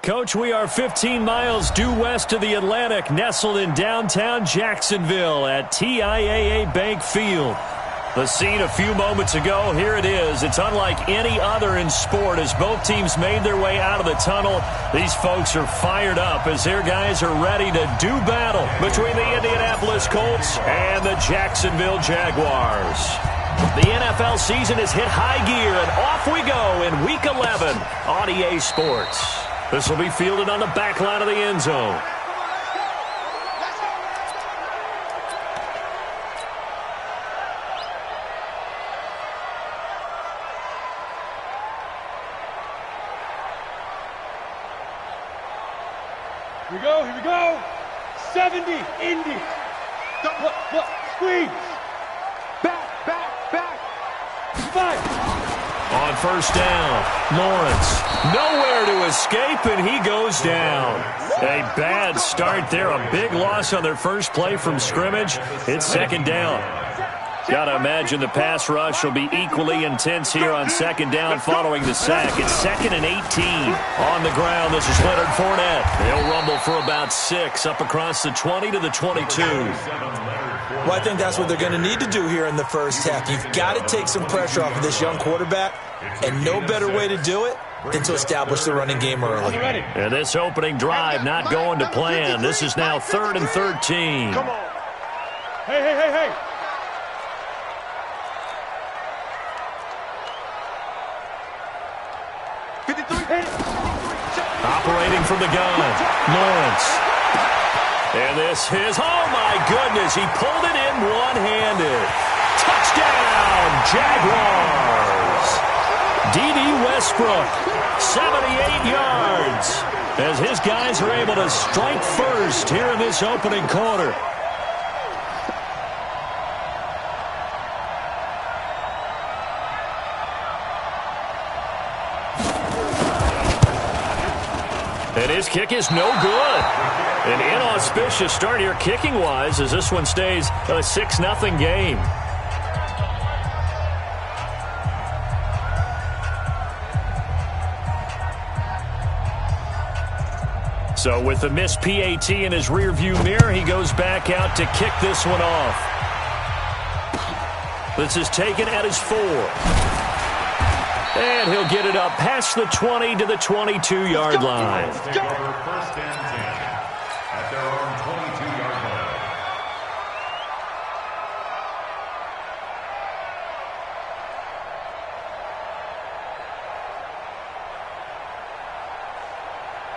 Coach, we are 15 miles due west of the Atlantic, nestled in downtown Jacksonville at TIAA Bank Field. The scene a few moments ago, here it is. It's unlike any other in sport as both teams made their way out of the tunnel. These folks are fired up as their guys are ready to do battle between the Indianapolis Colts and the Jacksonville Jaguars. The NFL season has hit high gear, and off we go in Week 11 on EA Sports. This will be fielded on the back line of the end zone. Here we go. 70, Indy. Squeeze. Back. 5. On first down, Lawrence. Nowhere to escape, and he goes down. A bad start there. A big loss on their first play from scrimmage. It's second down. Got to imagine the pass rush will be equally intense here on second down following the sack. It's 2nd and 18. On the ground, this is Leonard Fournette. They'll rumble for about 6 up across the 20 to the 22. Well, I think that's what they're going to need to do here in the first half. You've got to take some pressure off of this young quarterback, and no better way to do it than to establish the running game early. And this opening drive not going to plan. This is now 3rd and 13. Come on. Hey. Operating from the gun, Lawrence. And this is, oh my goodness, he pulled it in one-handed. Touchdown, Jaguars. D.D. Westbrook, 78 yards, as his guys are able to strike first here in this opening quarter. And his kick is no good. An inauspicious start here kicking-wise as this one stays a 6-0 game. So with the missed PAT in his rearview mirror, he goes back out to kick this one off. This is taken at his 4. And he'll get it up past the 20 to the 22-yard line. First and 10 at their own 22-yard line.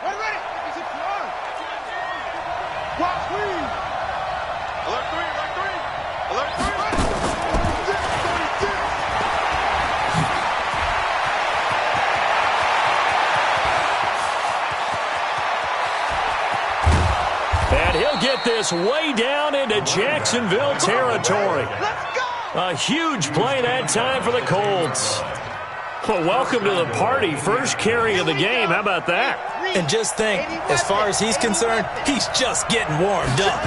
Ready. Watch, please. Alert 3. And he'll get this way down into Jacksonville territory. A huge play that time for the Colts. Well, welcome to the party. First carry of the game. How about that? And just think, as far as he's concerned, he's just getting warmed up.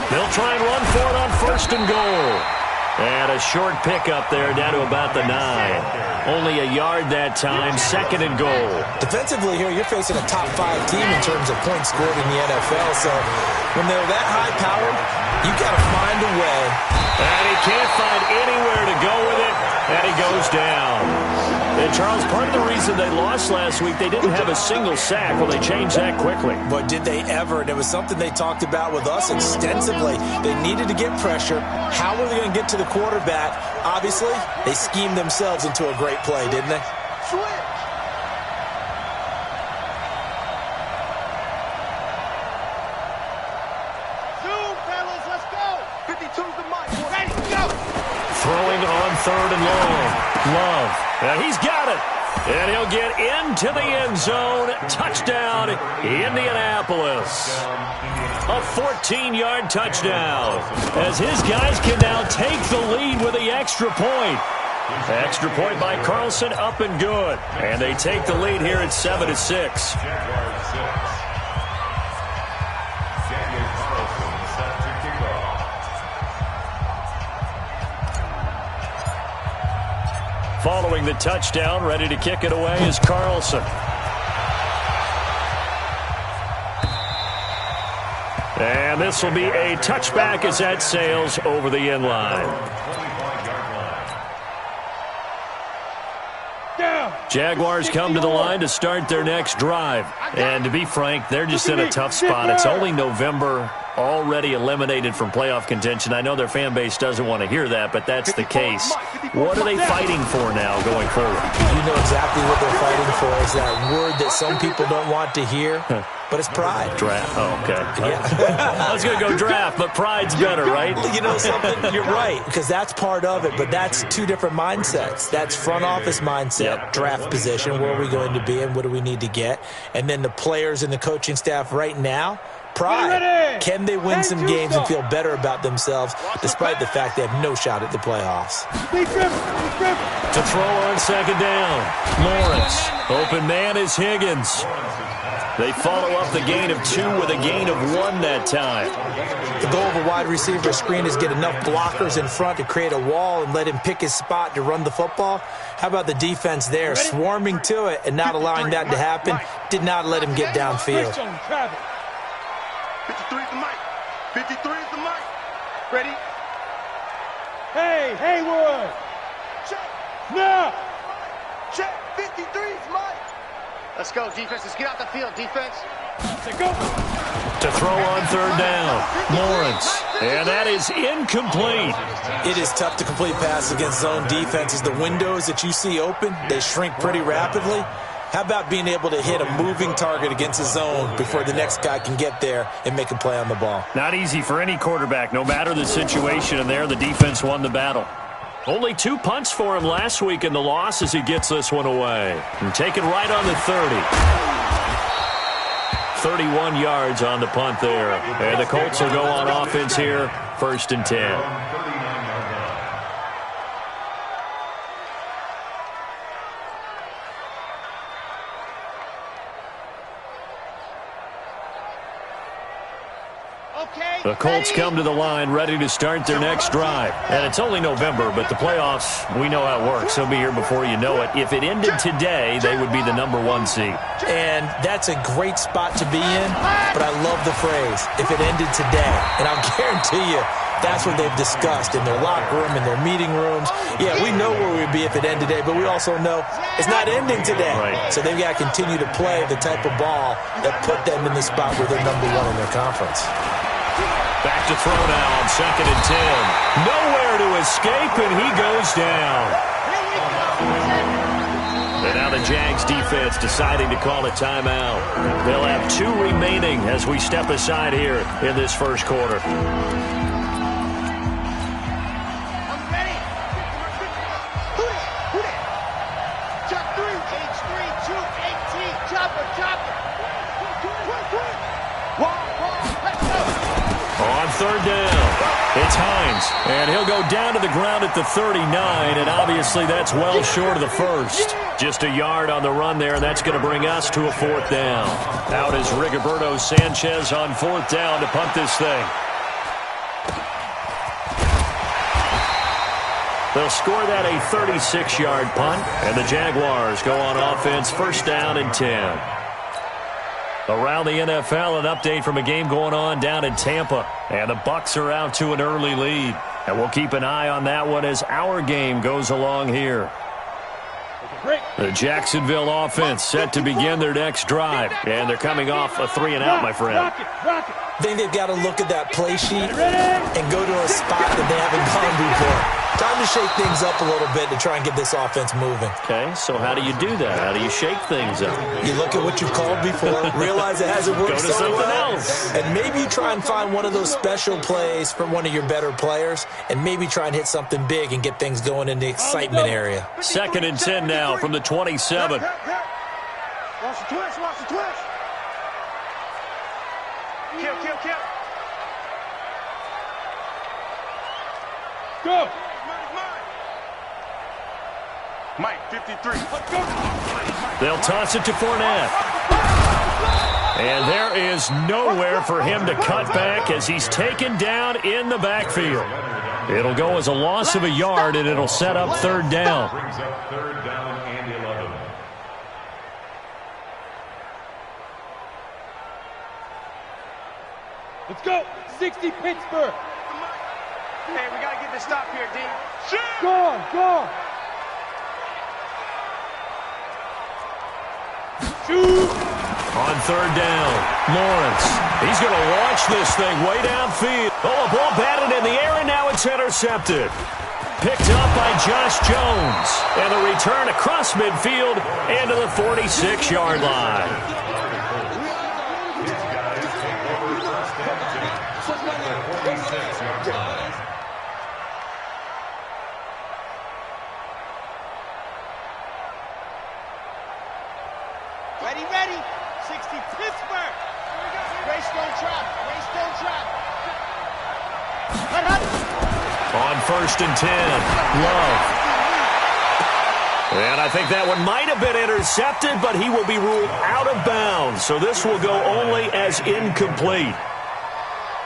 They'll try and run for it on 1st and goal. And a short pickup there down to about the 9. Only a yard that time, 2nd and goal. Defensively here, you're facing a top 5 team in terms of points scored in the NFL. So when they're that high-powered, you got to find a way. And he can't find anywhere to go with it, and he goes down. And Charles, part of the reason they lost last week, they didn't have a single sack. Well, they changed that quickly. But did they ever? And it was something they talked about with us extensively. They needed to get pressure. How were they going to get to the quarterback? Obviously, they schemed themselves into a great play, didn't they? Throwing on 3rd and long. Love. And he's got it. And he'll get into the end zone. Touchdown, Indianapolis. A 14-yard touchdown. As his guys can now take the lead with the extra point. Extra point by Carlson, up and good. And they take the lead here at 7-6. Following the touchdown, ready to kick it away is Carlson. And this will be a touchback as that sails over the end line. Jaguars come to the line to start their next drive. And to be frank, they're just in a tough spot. It's only November, already eliminated from playoff contention. I know their fan base doesn't want to hear that, but that's the case. What are they fighting for now going forward? You know exactly what they're fighting for. Is that word that some people don't want to hear, but it's pride. Draft. Oh, okay. Yeah. I was going to go draft, but pride's better, right? You know something? You're right, because that's part of it, but that's two different mindsets. That's front office mindset, draft position, where are we going to be and what do we need to get? And then the players and the coaching staff right now, pride. Can they win some games and feel better about themselves despite the fact they have no shot at the playoffs? To throw on second down, Lawrence. Open man is Higgins. They follow up the gain of 2 with a gain of 1 that time. The goal of a wide receiver screen is get enough blockers in front to create a wall and let him pick his spot to run the football. How about the defense there, swarming to it and not allowing that to happen? Did not let him get downfield. 53 is the mic. 53 is the mic. Ready? Hey, Haywood. Check. Now. Check. 53 is mic. Let's go, defense. Let's get out the field, defense. Let's go. To throw on third down, Lawrence. And that is incomplete. It is tough to complete passes against zone defenses. The windows that you see open, they shrink pretty rapidly. How about being able to hit a moving target against a zone before the next guy can get there and make a play on the ball? Not easy for any quarterback, no matter the situation, and there the defense won the battle. Only 2 punts for him last week in the loss as he gets this one away. And taken right on the 30. 31 yards on the punt there. And the Colts will go on offense here, 1st and 10. The Colts come to the line ready to start their next drive. And it's only November, but the playoffs, we know how it works. They'll be here before you know it. If it ended today, they would be the number 1 seed. And that's a great spot to be in, but I love the phrase, if it ended today. And I'll guarantee you, that's what they've discussed in their locker room, in their meeting rooms. Yeah, we know where we'd be if it ended today, but we also know it's not ending today. Right. So they've got to continue to play the type of ball that put them in the spot where they're number 1 in their conference. Back to throw now on 2nd and 10. Nowhere to escape, and he goes down. And now the Jags defense deciding to call a timeout. They'll have 2 remaining as we step aside here in this first quarter. On third down, it's Hines, and he'll go down to the ground at the 39, and obviously that's well short of the first. Just a yard on the run there, and that's going to bring us to a 4th down. Out is Rigoberto Sanchez on 4th down to punt this thing. They'll score that a 36-yard punt, and the Jaguars go on offense, 1st down and 10. Around the NFL, an update from a game going on down in Tampa. And the Bucs are out to an early lead. And we'll keep an eye on that one as our game goes along here. The Jacksonville offense set to begin their next drive. And they're coming off a 3-and-out, my friend. I think they've got to look at that play sheet and go to a spot that they haven't gone before. Time to shake things up a little bit to try and get this offense moving. Okay, so how do you do that? How do you shake things up? You look at what you've called before, realize it hasn't worked Go to something well, else. and maybe you try and find one of those special plays from one of your better players, and maybe try and hit something big and get things going in the excitement area. 2nd and 10 now from the 27. Watch the twist, watch the twist. Kill. Go. Mike, 53. Let's go. They'll toss it to Fournette. And there is nowhere for him to cut back as he's taken down in the backfield. It'll go as a loss of a yard, and it'll set up 3rd down. Brings up 3rd down and 11. Let's go. 60 Pittsburgh. Hey, we got to get this stop here, D. Gone, gone. Shoot. On third down, Lawrence. He's going to launch this thing way downfield. Oh, a ball batted in the air, and now it's intercepted. Picked up by Josh Jones. And the return across midfield into the 46-yard line. Ready, ready. 60 Pittsburgh. Greystone trap. Greystone trap. Hut, hut. On 1st and 10, Love. And I think that one might have been intercepted, but he will be ruled out of bounds. So this will go only as incomplete.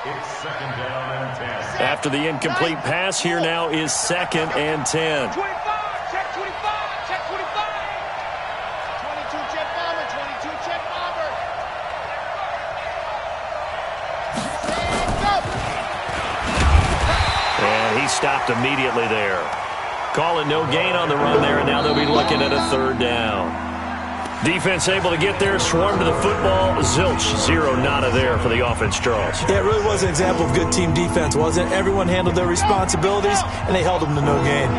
It's 2nd down and 10. After the incomplete pass, here now is 2nd and 10. 25. Check 25. Check 25. 22 check bomber. 22 check bomber. And he stopped immediately there. Calling no gain on the run there, and now they'll be looking at a 3rd down. Defense able to get there, swarm to the football. Zilch, 0 nada there for the offense, Charles. Yeah, it really was an example of good team defense, wasn't it? Everyone handled their responsibilities, and they held them to no gain.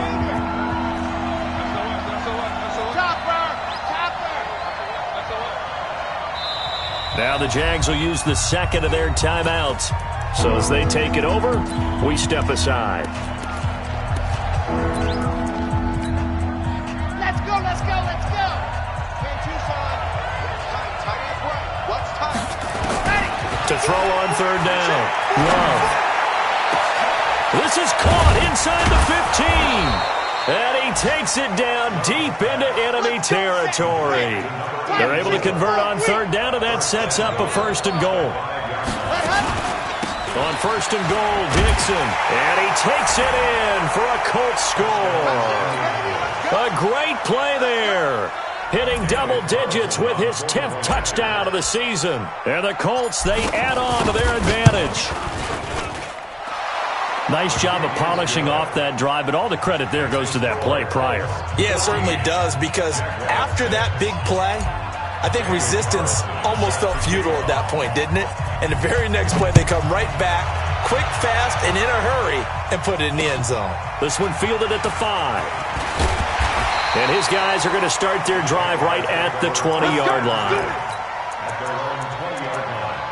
Now the Jags will use the 2nd of their timeouts. So as they take it over, we step aside. Let's go, let's go, let's go. In Tucson. Tight end right. What's tight? Ready. To throw on 3rd down. Love. This is caught inside the 15. And he takes it down deep into enemy territory. They're able to convert on 3rd down, and that sets up a 1st and goal. On 1st and goal, Dixon. And he takes it in for a Colts score. A great play there. Hitting double digits with his 10th touchdown of the season. And the Colts, they add on to their advantage. Nice job of polishing off that drive, but all the credit there goes to that play prior. Yeah, it certainly does, because after that big play, I think resistance almost felt futile at that point, didn't it? And the very next play, they come right back, quick, fast, and in a hurry, and put it in the end zone. This one fielded at the 5. And his guys are going to start their drive right at the 20-yard line. At their own 20-yard line.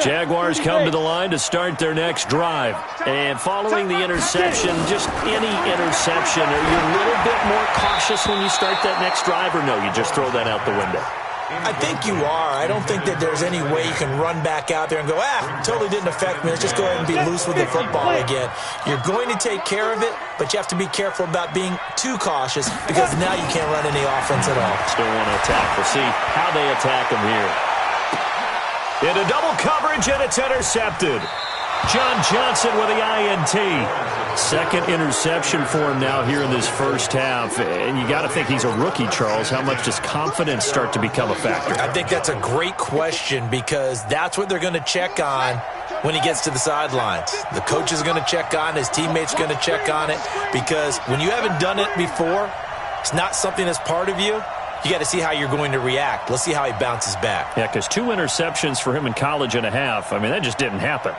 Jaguars come to the line to start their next drive. And following the interception, just any interception, are you a little bit more cautious when you start that next drive, or no, you just throw that out the window? I think you are. I don't think that there's any way you can run back out there and go, totally didn't affect me. Let's just go ahead and be loose with the football again. You're going to take care of it, but you have to be careful about being too cautious, because now you can't run any offense at all. Still want to attack. We'll see how they attack him here. Into double coverage, and it's intercepted. John Johnson with the INT. 2nd interception for him now here in this first half. And you got to think he's a rookie, Charles. How much does confidence start to become a factor? I think that's a great question, because that's what they're going to check on when he gets to the sidelines. The coach is going to check on, his teammates are going to check on it, because when you haven't done it before, it's not something that's part of you. You got to see how you're going to react. Let's see how he bounces back. Yeah, because 2 interceptions for him in college and a half. I mean, that just didn't happen.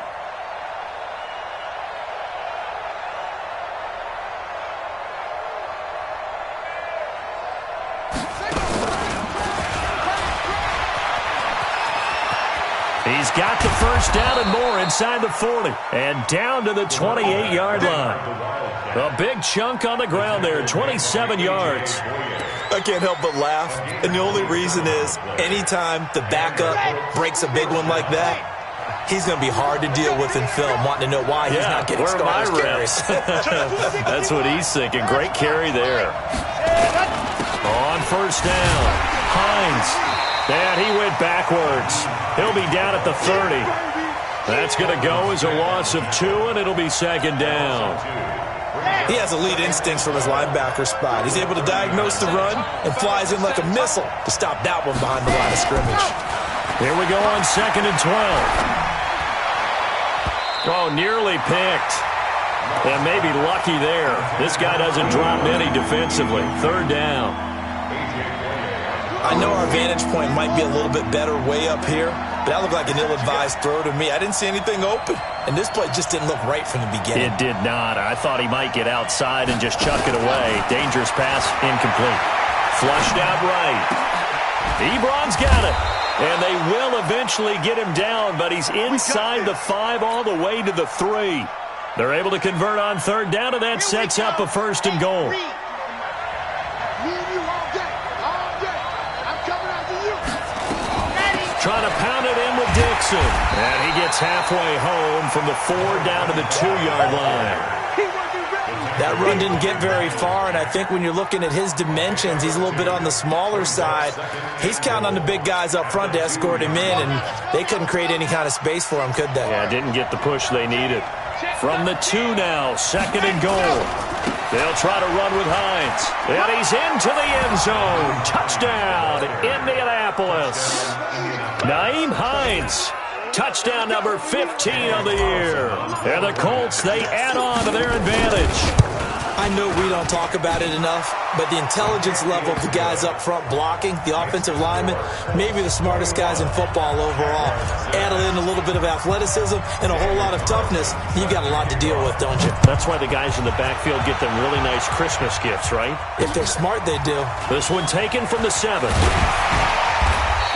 He's got the 1st down and more inside the 40. And down to the 28-yard line. A big chunk on the ground there, 27 yards. I can't help but laugh, and the only reason is anytime the backup breaks a big one like that, he's going to be hard to deal with in film, wanting to know why he's not getting starters carries. That's what he's thinking. Great carry there. On 1st down, Hines. And he went backwards. He'll be down at the 30. That's going to go as a loss of 2, and it'll be second down. He has elite instincts from his linebacker spot. He's able to diagnose the run and flies in like a missile to stop that one behind the line of scrimmage. Here we go on 2nd and 12. Oh, nearly picked. And maybe lucky there. This guy doesn't drop any defensively. 3rd down. I know our vantage point might be a little bit better way up here, but that looked like an ill-advised throw to me. I didn't see anything open, and this play just didn't look right from the beginning. It did not. I thought he might get outside and just chuck it away. Dangerous pass, incomplete. Flushed out right. Ebron's got it. And they will eventually get him down, but he's inside the 5 all the way to the 3. They're able to convert on 3rd down, and that sets up a 1st and goal. Trying to pound it in with Dixon. And he gets halfway home from the 4 down to the 2-yard line. That run didn't get very far, and I think when you're looking at his dimensions, he's a little bit on the smaller side. He's counting on the big guys up front to escort him in, and they couldn't create any kind of space for him, could they? Yeah, didn't get the push they needed. From the 2 now, 2nd and goal. They'll try to run with Hines. And he's into the end zone. Touchdown, Indianapolis. Nyheim Hines. Touchdown number 15 of the year. And the Colts, they add on to their advantage. I know we don't talk about it enough, but the intelligence level of the guys up front blocking, the offensive linemen, maybe the smartest guys in football overall. Add in a little bit of athleticism and a whole lot of toughness, you've got a lot to deal with, don't you? That's why the guys in the backfield get them really nice Christmas gifts, right? If they're smart, they do. This one taken from the 7.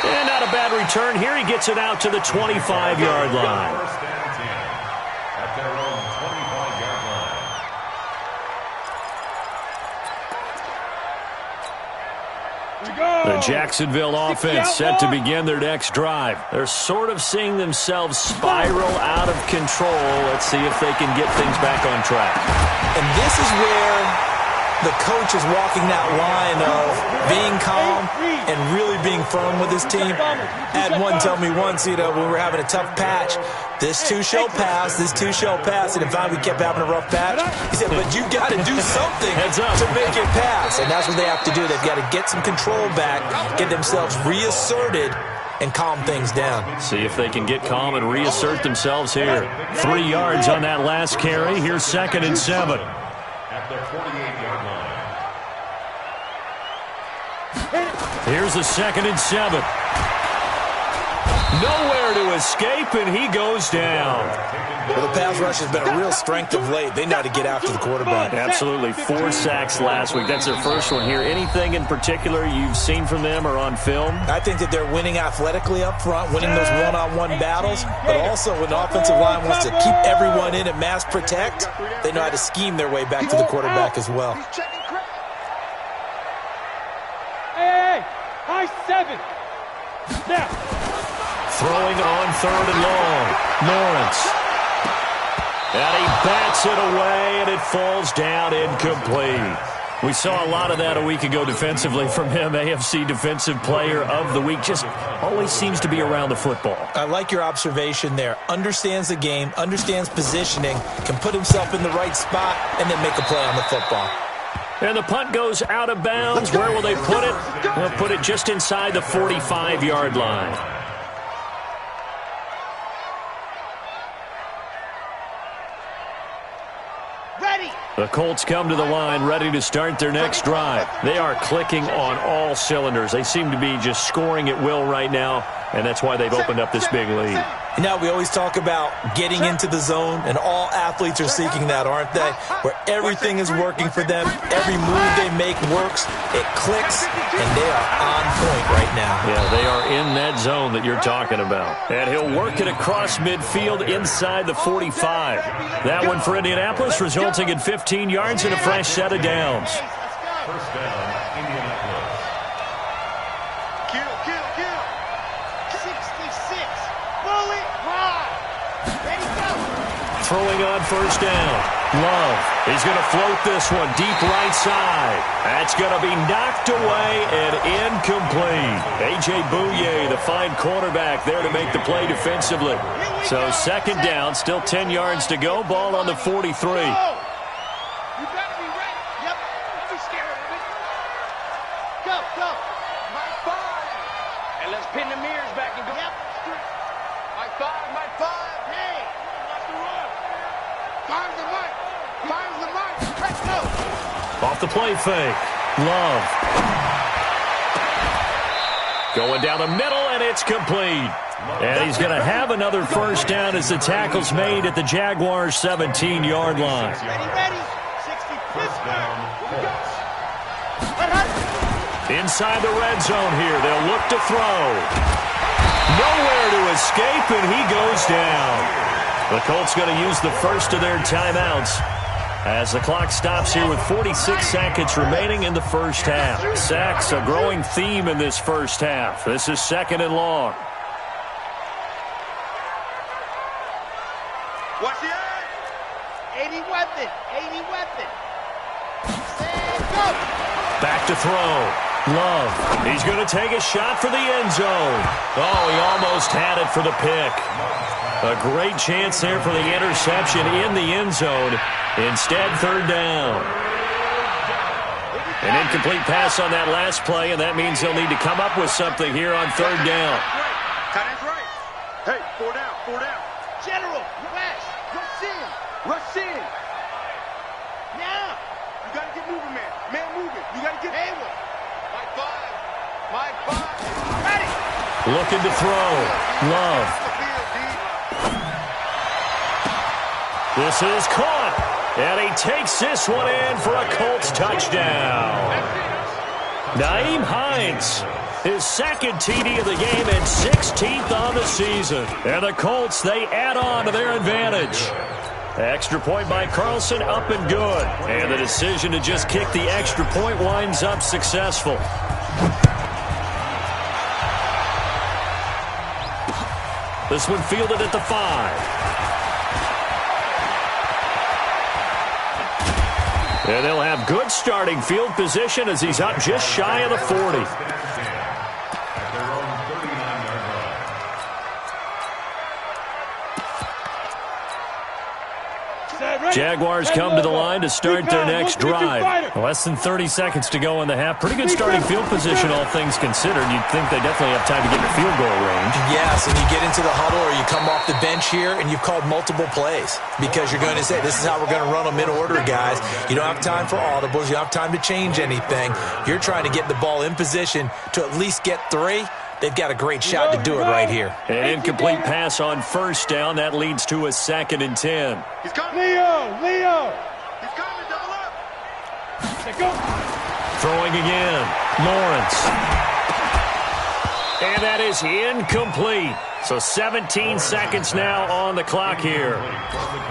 And not a bad return here. He gets it out to the 25-yard line. At their own 25-yard line. The Jacksonville offense set to begin their next drive. They're sort of seeing themselves spiral out of control. Let's see if they can get things back on track. And this is where the coach is walking that line of being calm and really being firm with his team. I had one tell me once, when we were having a tough patch, this too shall pass, this too shall pass. And if we kept having a rough patch, he said, but you got to do something to make it pass. And that's what they have to do. They've got to get some control back, get themselves reasserted, and calm things down. See if they can get calm and reassert themselves here. 3 yards on that last carry. Here's 2nd and 7. At their 48-yard line. Here's the 2nd and 7. Nowhere to escape, and he goes down. Well, the pass rush has been a real strength of late. They know how to get after the quarterback. Absolutely. 4 sacks last week. That's their first one here. Anything in particular you've seen from them or on film? I think that they're winning athletically up front, winning those one-on-one battles, but also when the offensive line wants to keep everyone in and mass protect, they know how to scheme their way back to the quarterback as well. Hey, high 7. Now. Throwing on 3rd and long. Lawrence. And he bats it away, and it falls down incomplete. We saw a lot of that a week ago defensively from him. AFC Defensive Player of the Week. Just always seems to be around the football. I like your observation there. Understands the game, understands positioning, can put himself in the right spot, and then make a play on the football. And the punt goes out of bounds. Where will they put it? They'll put it just inside the 45-yard line. The Colts come to the line ready to start their next drive. They are clicking on all cylinders. They seem to be just scoring at will right now, and that's why they've opened up this big lead. You know, we always talk about getting into the zone, and all athletes are seeking that, aren't they? Where everything is working for them, every move they make works, it clicks, and they are on point right now. Yeah, they are in that zone that you're talking about. And he'll work it across midfield inside the 45. That one for Indianapolis, resulting in 15 yards and a fresh set of downs. First down, Indianapolis. Kill. 66. Bullet ride. Ready, go. Throwing on 1st down. Love. He's going to float this one deep right side. That's going to be knocked away and incomplete. A.J. Bouye, the fine cornerback, there to make the play defensively. So second down, still 10 yards to go. Ball on the 43. You better be ready. Yep. Don't be scared of it. Go, go. My five. And let's pin the mirrors back and go. Yep. My five, my five. Hey. Watch the run. Five's the mic. Five's the mic. Let's go. Off the play fake. Love. Going down the middle, and it's complete. And he's going to have another first down as the tackle's made at the Jaguars' 17-yard line. Ready. 60. First down, Colts. Inside the red zone here. They'll look to throw. Nowhere to escape, and he goes down. The Colts going to use the first of their timeouts as the clock stops here with 46 seconds remaining in the first half. Sacks, a growing theme in this first half. This is second and long. Watch the eye. 80 weapon. 80 weapon. And go. Back to throw. Love. He's going to take a shot for the end zone. Oh, he almost had it for the pick. A great chance there for the interception in the end zone. Instead, third down. An incomplete pass on that last play, and that means they'll need to come up with something here on third down. Tight end's right. Hey, four down. General, relax. Rush in. Now. You got to get moving, man. Man moving. You got to get Hayward. My five. Ready. Looking to throw. Love. This is caught. And he takes this one in for a Colts touchdown. Naeem Hines, his second TD of the game and 16th on the season. And the Colts, they add on to their advantage. Extra point by Carlson, up and good. And the decision to just kick the extra point winds up successful. This one fielded at the 5. And they'll have good starting field position as he's up just shy of the 40. At their own 39-yard line. Jaguars come to the line to start their next drive. Less than 30 seconds to go in the half. Pretty good starting field position, all things considered. You'd think they definitely have time to get in field goal range. Yes, and you get into the huddle or you come off the bench here and you've called multiple plays because you're going to say, this is how we're going to run them in order, guys. You don't have time for audibles. You don't have time to change anything. You're trying to get the ball in position to at least get 3. They've got a great shot to do it right here. An incomplete pass on first down. That leads to a 2nd and 10. He's coming. Leo. He's coming. Double up. Go. Throwing again. Lawrence. And that is incomplete. So 17 seconds now on the clock here.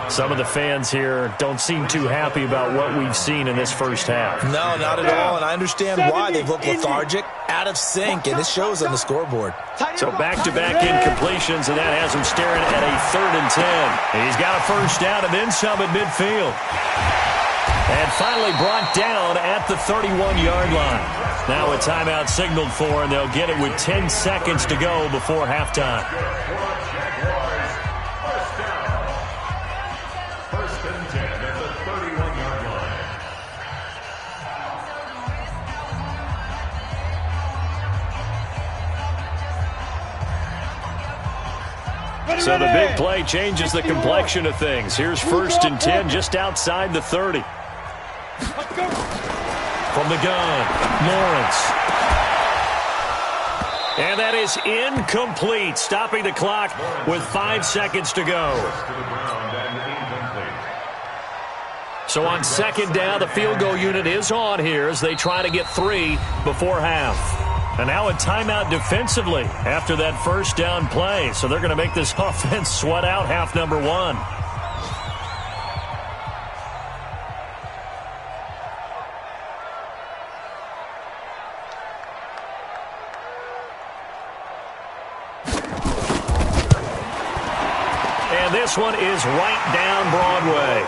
Some of the fans here don't seem too happy about what we've seen in this first half. No, not at all, and I understand why. They've looked lethargic, out of sync, and it shows on the scoreboard. So back-to-back incompletions, and that has him staring at a 3rd and 10. He's got a first down and then some at midfield. And finally brought down at the 31-yard line. Now a timeout signaled for, and they'll get it with 10 seconds to go before halftime. Jaguars, first down. First and 10 at the 31-yard line. So the big play changes the complexion of things. Here's 1st and 10 just outside the 30. From the gun, Lawrence. And that is incomplete, stopping the clock with 5 seconds to go. So on 2nd down, the field goal unit is on here as they try to get 3 before half. And now a timeout defensively after that first down play. So they're going to make this offense sweat out half number 1. This one is right down Broadway.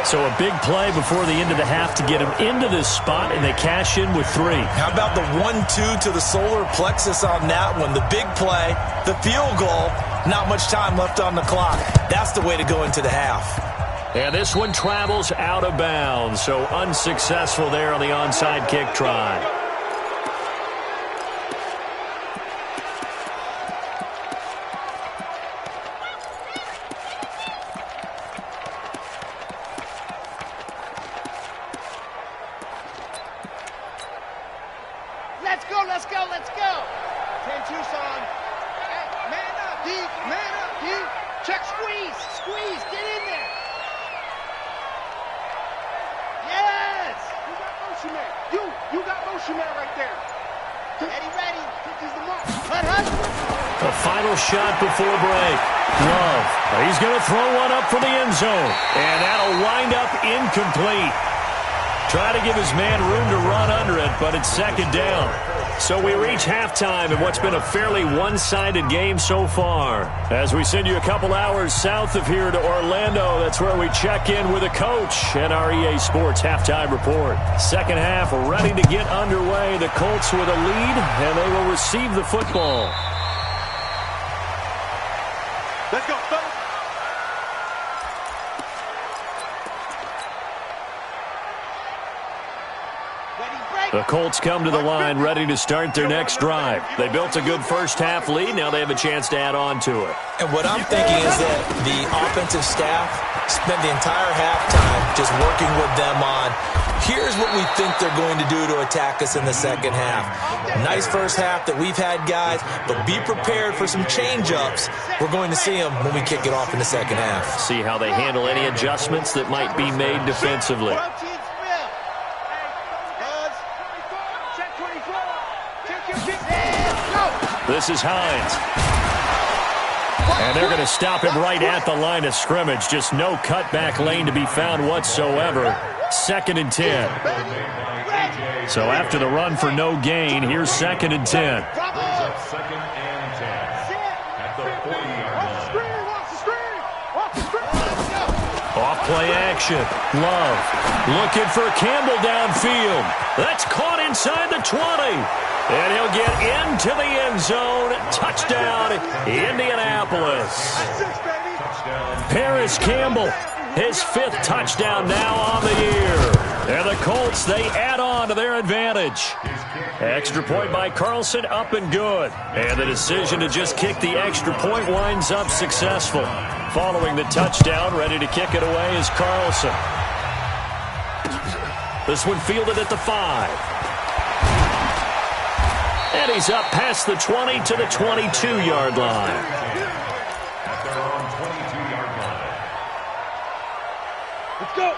So a big play before the end of the half to get them into this spot, and they cash in with 3. How about the 1-2 to the solar plexus on that one? The big play, the field goal, not much time left on the clock. That's the way to go into the half. And this one travels out of bounds, so unsuccessful there on the onside kick try. Let's go, let's go. 10 Tucson. Hey, man up, D. Check, squeeze, get in there. Yes. You got motion man. You got motion man right there. Ready. This is the mark. Hut. The final shot before break. Love. He's going to throw one up for the end zone. And that'll wind up incomplete. Try to give his man room to run under it, but it's second down. So we reach halftime in what's been a fairly one-sided game so far. As we send you a couple hours south of here to Orlando, that's where we check in with a coach and our EA Sports halftime report. Second half ready to get underway. The Colts with a lead, and they will receive the football. Let's go, fellas. The Colts come to the line ready to start their next drive. They built a good first-half lead. Now they have a chance to add on to it. And what I'm thinking is that the offensive staff spent the entire halftime just working with them on, here's what we think they're going to do to attack us in the second half. Nice first half that we've had, guys, but be prepared for some change-ups. We're going to see them when we kick it off in the second half. See how they handle any adjustments that might be made defensively. This is Hines. And they're going to stop him right at the line of scrimmage. Just no cutback lane to be found whatsoever. 2nd and 10. So after the run for no gain, here's 2nd and 10. Second and 10 at the 40-yard line. Off play action. Love looking for Campbell downfield. That's caught inside the 20. And he'll get into the end zone. Touchdown, Indianapolis. Paris Campbell, his 5th touchdown now on the year. And the Colts, they add on to their advantage. Extra point by Carlson, up and good. And the decision to just kick the extra point winds up successful. Following the touchdown, ready to kick it away is Carlson. This one fielded at the 5. And he's up past the 20 to the 22-yard line. At their own 22-yard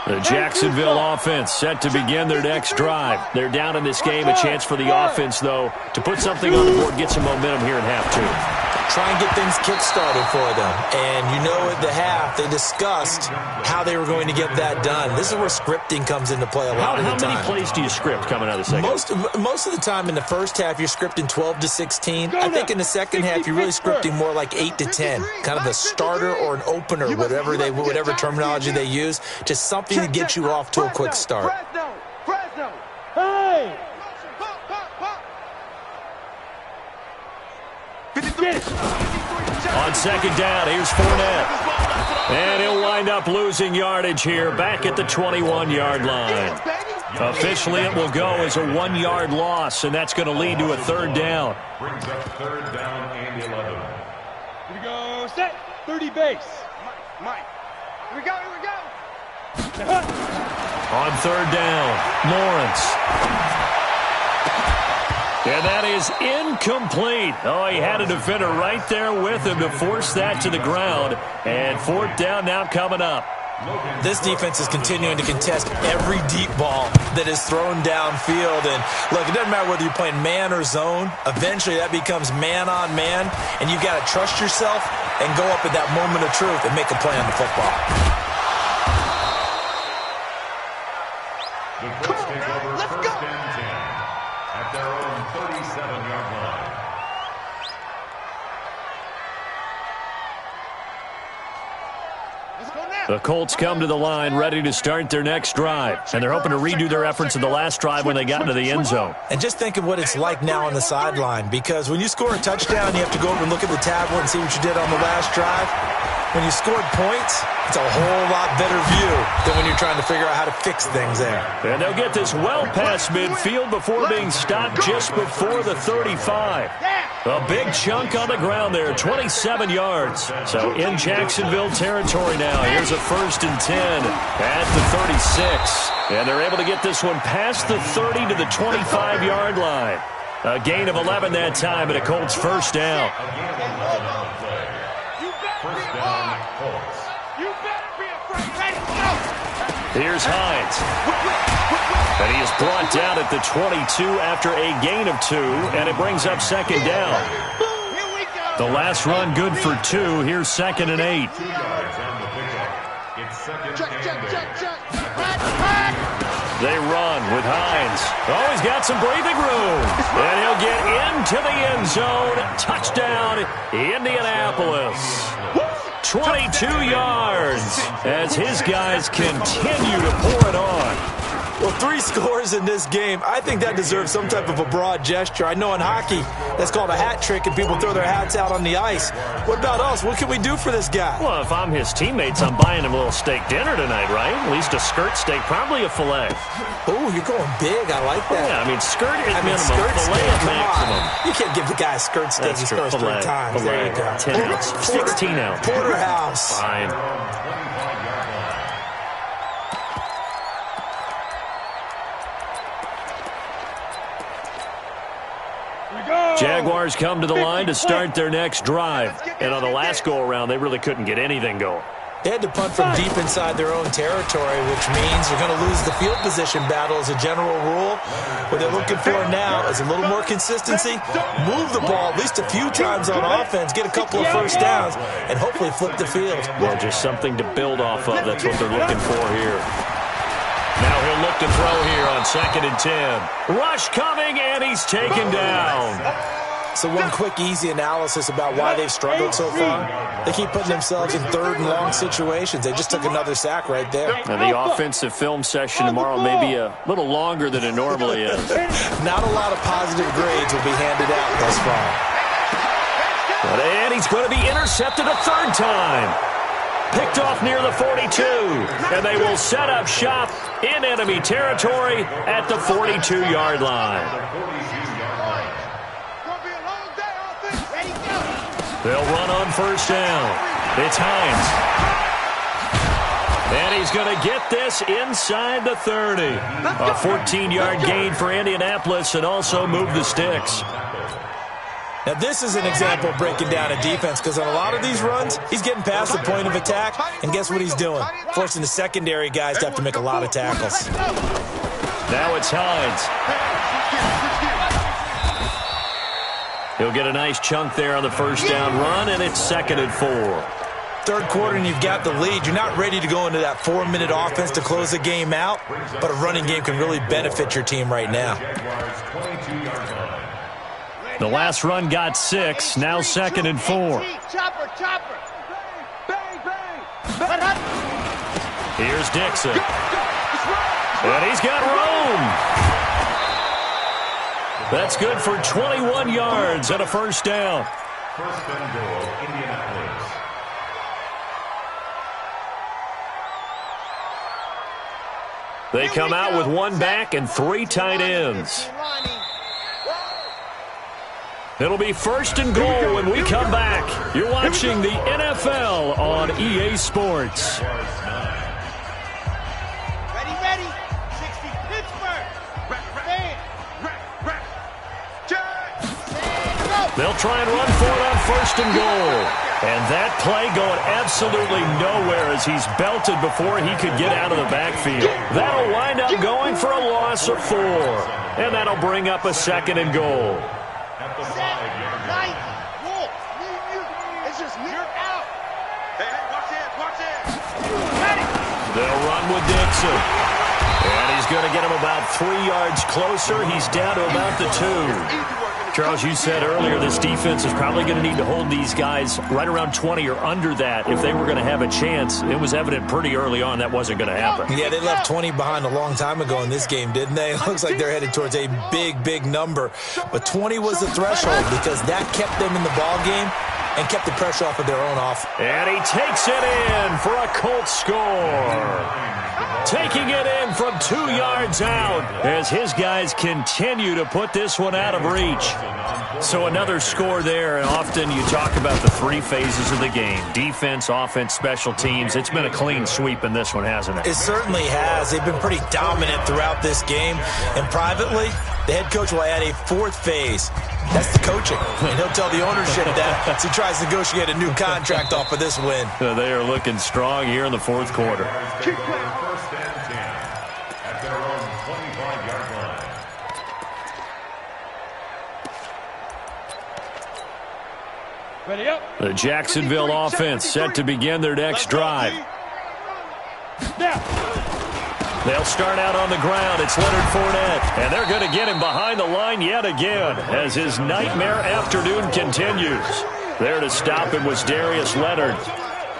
line. The Jacksonville offense set to begin their next drive. They're down in this game. A chance for the offense, though, to put something on the board, get some momentum here in half 2. Try and get things kick-started for them. And you know at the half, they discussed how they were going to get that done. This is where scripting comes into play a lot of the time. How many plays do you script coming out of the second? Most of the time in the first half, you're scripting 12 to 16. I think in the second half, you're really scripting more like 8 to 10. Kind of a starter or an opener, whatever terminology they use. Just something to get you off to a quick start. Fresno. Hey! On second down, here's Fournette. And he'll wind up losing yardage here back at the 21-yard line. Officially, it will go as a 1-yard loss, and that's going to lead to a 3rd down. Brings up 3rd down and 11. Here we go. Set. 30 base. Mike. Here we go. On 3rd down, Lawrence. And that is incomplete. Oh, he had a defender right there with him to force that to the ground. And 4th down now coming up. This defense is continuing to contest every deep ball that is thrown downfield. And look, it doesn't matter whether you're playing man or zone. Eventually that becomes man on man. And you've got to trust yourself and go up at that moment of truth and make a play on the football. The Colts take over 1st and 10 at their own 37-yard line. Let's go now. The Colts come to the line ready to start their next drive, and they're hoping to redo their efforts in the last drive when they got into the end zone. And just think of what it's like now on the sideline, because when you score a touchdown, you have to go over and look at the tablet and see what you did on the last drive. When you scored points, it's a whole lot better view than when you're trying to figure out how to fix things there. And they'll get this well past midfield before being stopped just before the 35. A big chunk on the ground there, 27 yards. So in Jacksonville territory now. Here's a 1st and 10 at the 36. And they're able to get this one past the 30 to the 25-yard line. A gain of 11 that time and a Colts first down. Here's Hines. And he is brought down at the 22 after a gain of 2, and it brings up 2nd down. The last run good for 2. Here's 2nd and 8. They run with Hines. Oh, he's got some breathing room. And he'll get into the end zone. Touchdown, Indianapolis. 22 yards as his guys continue to pour it on. Well, 3 scores in this game. I think that deserves some type of a broad gesture. I know in hockey, that's called a hat trick, and people throw their hats out on the ice. What about us? What can we do for this guy? Well, if I'm his teammates, I'm buying him a little steak dinner tonight, right? At least a skirt steak, probably a filet. Oh, you're going big. I like that. Yeah, I mean, skirt is minimum, filet is maximum. You can't give the guy a skirt steak. He scores 3 times. There you go. 10 ounce, 16 ounce. Porterhouse. Fine. Jaguars come to the line to start their next drive. And on the last go-around, they really couldn't get anything going. They had to punt from deep inside their own territory, which means they're going to lose the field position battle as a general rule. What they're looking for now is a little more consistency, move the ball at least a few times on offense, get a couple of first downs, and hopefully flip the field. Well, just something to build off of. That's what they're looking for here. Now he'll look to throw here on 2nd and 10. Rush coming, and he's taken down. So one quick, easy analysis about why they've struggled so far. They keep putting themselves in 3rd and long situations. They just took another sack right there. And the offensive film session tomorrow may be a little longer than it normally is. Not a lot of positive grades will be handed out thus far. And he's going to be intercepted a 3rd time. Picked off near the 42. And they will set up shop in enemy territory at the 42-yard line. They'll run on 1st down. It's Hines. And he's going to get this inside the 30. A 14-yard gain for Indianapolis and also move the sticks. Now, this is an example of breaking down a defense, because on a lot of these runs, he's getting past the point of attack, and guess what he's doing? Forcing the secondary guys to have to make a lot of tackles. Now it's Hines. He'll get a nice chunk there on the 1st down run, and it's 2nd and 4. 3rd quarter, and you've got the lead. You're not ready to go into that 4-minute offense to close the game out, but a running game can really benefit your team right now. The last run got 6, now 2nd and 4. Chopper. Here's Dixon. And he's got room. That's good for 21 yards and a 1st down. 1st and goal, Indianapolis. They come out with 1 back and 3 tight ends. It'll be 1st and goal when we come back. You're watching the NFL on EA Sports. Ready. 60 Pittsburgh. They'll try and run for it on 1st and goal. And that play going absolutely nowhere as he's belted before he could get out of the backfield. That'll wind up going for a loss of 4. And that'll bring up a 2nd and goal. They'll run with Dixon. And he's going to get him about 3 yards closer. He's down to about the 2. Charles, you said earlier this defense is probably going to need to hold these guys right around 20 or under that if they were going to have a chance. It was evident pretty early on that wasn't going to happen. Yeah, they left 20 behind a long time ago in this game, didn't they? It looks like they're headed towards a big, big number. But 20 was the threshold because that kept them in the ball game and kept the pressure off of their own offense. And he takes it in for a Colts score. Taking it in from 2 yards out as his guys continue to put this one out of reach. So another score there, and often you talk about the 3 phases of the game. Defense, offense, special teams. It's been a clean sweep in this one, hasn't it? It certainly has. They've been pretty dominant throughout this game. And privately, the head coach will add a 4th phase. That's the coaching. And he'll tell the ownership that as he tries to negotiate a new contract off of this win. They are looking strong here in the 4th quarter. Keep playing. First and 10 at their own 25-yard line. Ready up. The Jacksonville offense set to begin their next drive. They'll start out on the ground. It's Leonard Fournette. And they're going to get him behind the line yet again as his nightmare afternoon continues. There to stop him was Darius Leonard.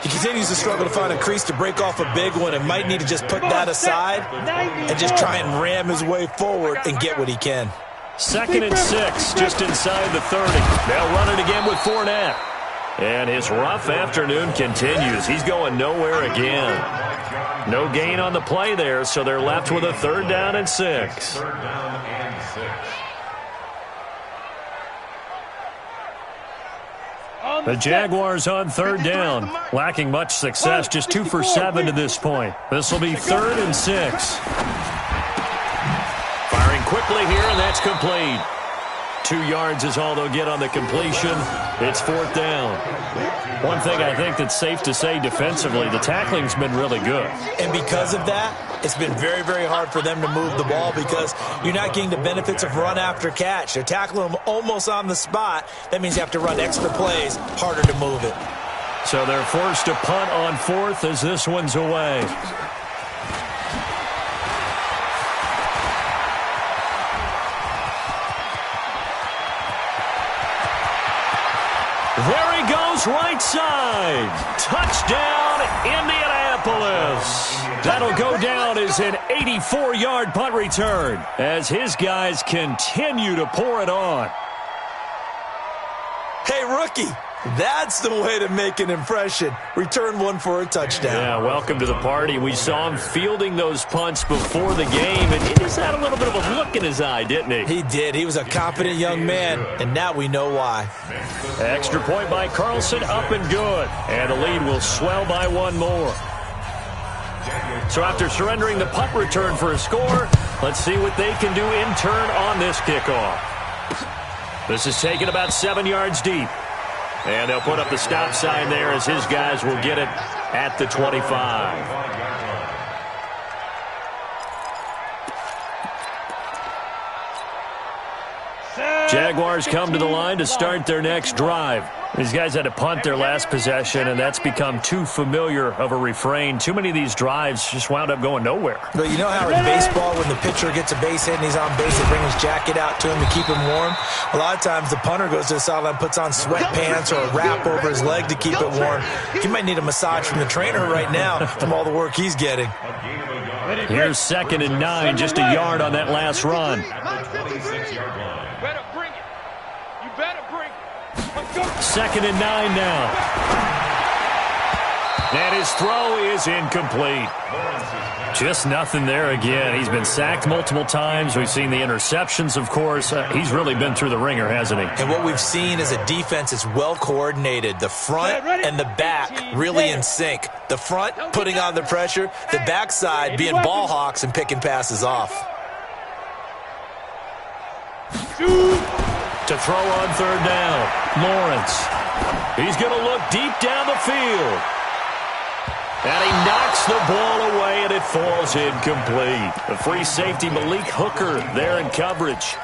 He continues to struggle to find a crease to break off a big one and might need to just put that aside and just try and ram his way forward and get what he can. 2nd and 6, just inside the 30. They'll run it again with Fournette. And his rough afternoon continues. He's going nowhere again. No gain on the play there, so they're left with a 3rd down and 6. 3rd down and 6. The Jaguars on 3rd down, lacking much success, just 2 for 7 to this point. This will be 3rd and 6. Firing quickly here, and that's complete. 2 yards is all they'll get on the completion. It's 4th down. One thing I think that's safe to say defensively, the tackling's been really good. And because of that, it's been very, very hard for them to move the ball because you're not getting the benefits of run after catch. They're tackling them almost on the spot. That means you have to run extra plays, harder to move it. So they're forced to punt on 4th as this one's away. There he goes, right side. Touchdown, Indianapolis. That'll go down as an 84-yard punt return as his guys continue to pour it on. Hey, rookie, that's the way to make an impression. Return one for a touchdown. Yeah, welcome to the party. We saw him fielding those punts before the game, and he just had a little bit of a look in his eye, didn't he? He did. He was a confident young man, and now we know why. Extra point by Carlson, up and good. And the lead will swell by 1 more. So after surrendering the punt return for a score, let's see what they can do in turn on this kickoff. This is taken about 7 yards deep. And they'll put up the stop sign there as his guys will get it at the 25. Jaguars come to the line to start their next drive. These guys had to punt their last possession, and that's become too familiar of a refrain. Too many of these drives just wound up going nowhere. But you know how in baseball, when the pitcher gets a base hit and he's on base, they bring his jacket out to him to keep him warm? A lot of times the punter goes to the sideline, puts on sweatpants or a wrap over his leg to keep it warm. He might need a massage from the trainer right now from all the work he's getting. Here's 2nd and 9, just a yard on that last run. Better bring it. You better bring it. 2nd and 9 now. And his throw is incomplete. Just nothing there again. He's been sacked multiple times. We've seen the interceptions, of course. He's really been through the ringer, hasn't he? And what we've seen is a defense that's well coordinated. The front and the back really in sync. The front putting on the pressure. The backside being ball hawks and picking passes off. To throw on 3rd down, Lawrence. He's going to look deep down the field. And he knocks the ball away, and it falls incomplete. The free safety, Malik Hooker, there in coverage.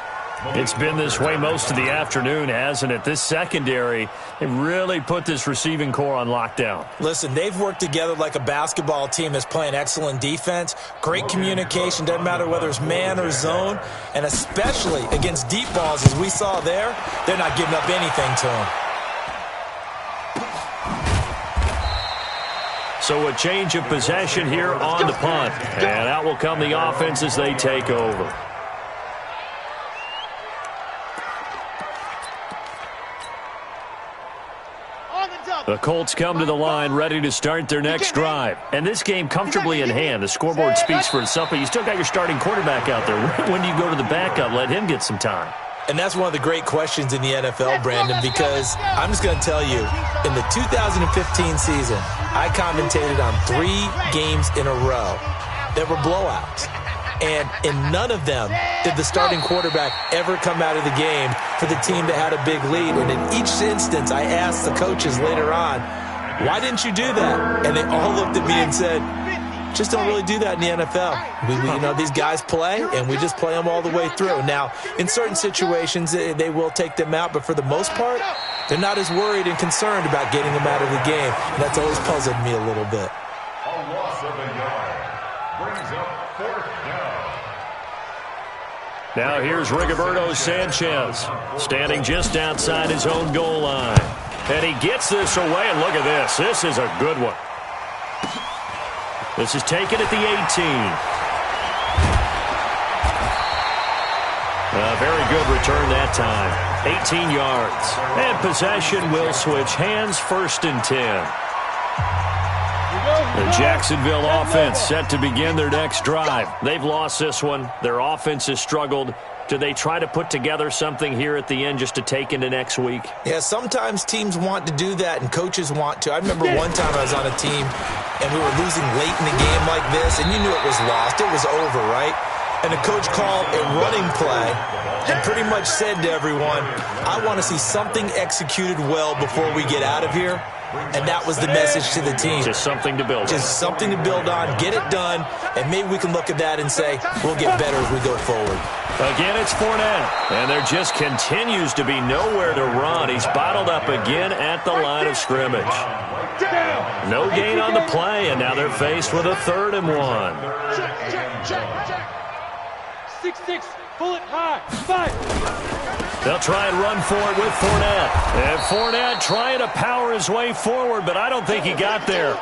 It's been this way most of the afternoon, hasn't it? This secondary, they really put this receiving core on lockdown. Listen, they've worked together like a basketball team that's playing excellent defense, great communication, doesn't matter whether it's man or zone, and especially against deep balls, as we saw there, they're not giving up anything to them. So a change of possession here on the punt, and out will come the offense as they take over. The Colts come to the line ready to start their next drive. And this game comfortably in hand. The scoreboard speaks for itself, but you still got your starting quarterback out there. When do you go to the backup? Let him get some time. And that's one of the great questions in the NFL, Brandon, because I'm just going to tell you, in the 2015 season, I commentated on 3 games in a row that were blowouts. And in none of them did the starting quarterback ever come out of the game for the team that had a big lead. And in each instance, I asked the coaches later on, why didn't you do that? And they all looked at me and said, just don't really do that in the NFL. These guys play, and we just play them all the way through. Now, in certain situations, they will take them out, but for the most part, they're not as worried and concerned about getting them out of the game. And that's always puzzled me a little bit. A loss of a yard brings up 4th down. Now here's Rigoberto Sanchez, standing just outside his own goal line. And he gets this away, and look at this. This is a good one. This is taken at the 18. A very good return that time. 18 yards. And possession will switch hands, 1st and 10. The Jacksonville offense set to begin their next drive. They've lost this one. Their offense has struggled. Do they try to put together something here at the end just to take into next week? Yeah, sometimes teams want to do that and coaches want to. I remember one time I was on a team and we were losing late in the game like this, and you knew it was lost. It was over, right? And the coach called a running play and pretty much said to everyone, I want to see something executed well before we get out of here. And that was the message to the team. Just something to build on. Just something to build on, get it done, and maybe we can look at that and say, we'll get better as we go forward. Again, it's Fournette, and there just continues to be nowhere to run. He's bottled up again at the line of scrimmage. No gain on the play, and now they're faced with a 3rd and 1. Check. 6-6, pull it high, 5. They'll try and run for it with Fournette. And Fournette trying to power his way forward, but I don't think he got there.